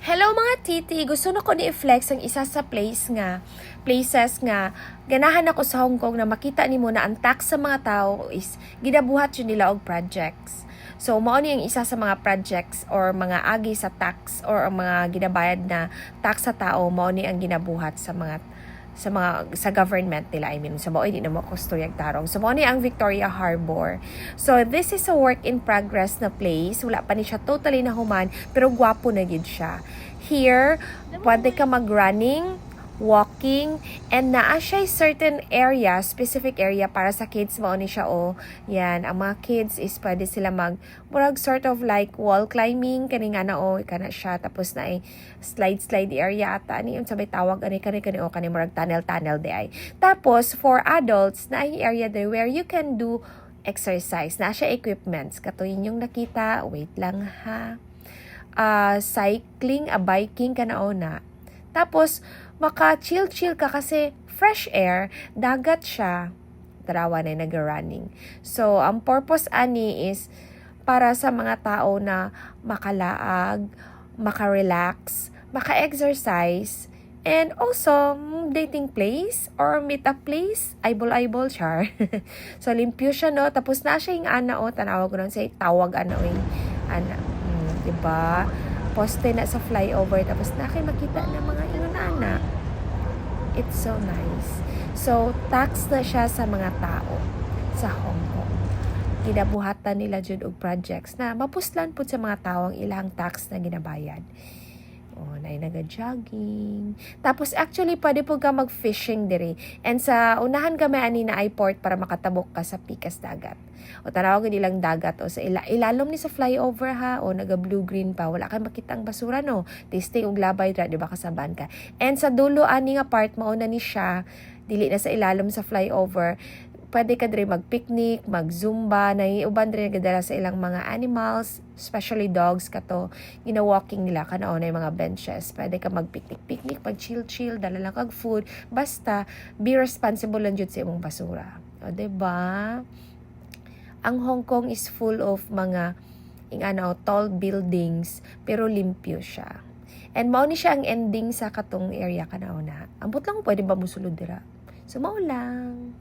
Hello mga titi, gusto na ko ni-flex ang isa sa places nga ganahan ako sa Hong Kong na makita nimo na ang tax sa mga tao is ginabuhat yun nila og projects. So mao ni ang isa sa mga projects or mga agi sa tax or ang mga ginabayad na tax sa tao, mao ni ang ginabuhat sa government nila. I mean, sa mao di na mo kustoryag tarong. So mao ni ang Victoria Harbor. So this is a work in progress na place. Wala pa ni siya totally na human, pero gwapo na gid siya. Here, pwede ka mag-running, walking, and naa siya certain area, specific area para sa kids. Mao ni siya yan, ang mga kids is pwede sila murag sort of like wall climbing kani nga na kana siya, tapos na ay slide area ata ni sabay tawag ani kani murag tunnel di ay. Tapos for adults na ay area there where you can do exercise. Na siya equipments katuyin yung nakita, wait lang ha. Cycling, biking na. Tapos maka-chill ka kasi fresh air, dagat siya. Darawa na nag-running. So, ang purpose ani is para sa mga tao na makalaag, maka-relax, maka-exercise, and also dating place or meet up place, eyeball char. So, limpyo siya, no? Tapos na siya yung tanawag ko nun, say, tawag diba? Poste na sa flyover, tapos na kayo makita ng mga ingon-ana. It's so nice. So, tax na siya sa mga tao sa Hong Kong. Ginabuhatan nila jud og projects na mapuslan pud sa mga tao ang ilang tax na ginabayad. Naga-jogging. Tapos actually pwede po ka mag-fishing diri. And sa unahan kami ani na ay port para makatabok ka sa pikas dagat. O tanawag nilang dagat o sa ilalom ni sa flyover ha o naga blue green pa, wala kay makita ang basura no. Tasting og labay ra di ba kasaban ka. And sa dulo ani nga part mao na ni siya dili na sa ilalom sa flyover. Pwede ka diri mag-picnic, mag-zumba, naiuban diri gadala sa ilang mga animals, especially dogs kato. Gina-walking nila kanao na yung mga benches. Pwede ka mag-picnic, pag-chill, dala lang kag food. Basta be responsible lang jud sa imong basura. O diba? Ang Hong Kong is full of mga tall buildings, pero limpyo siya. And mao ni siya ang ending sa katong area kanao na. Ambot lang pwede ba musulod dira. So mao lang.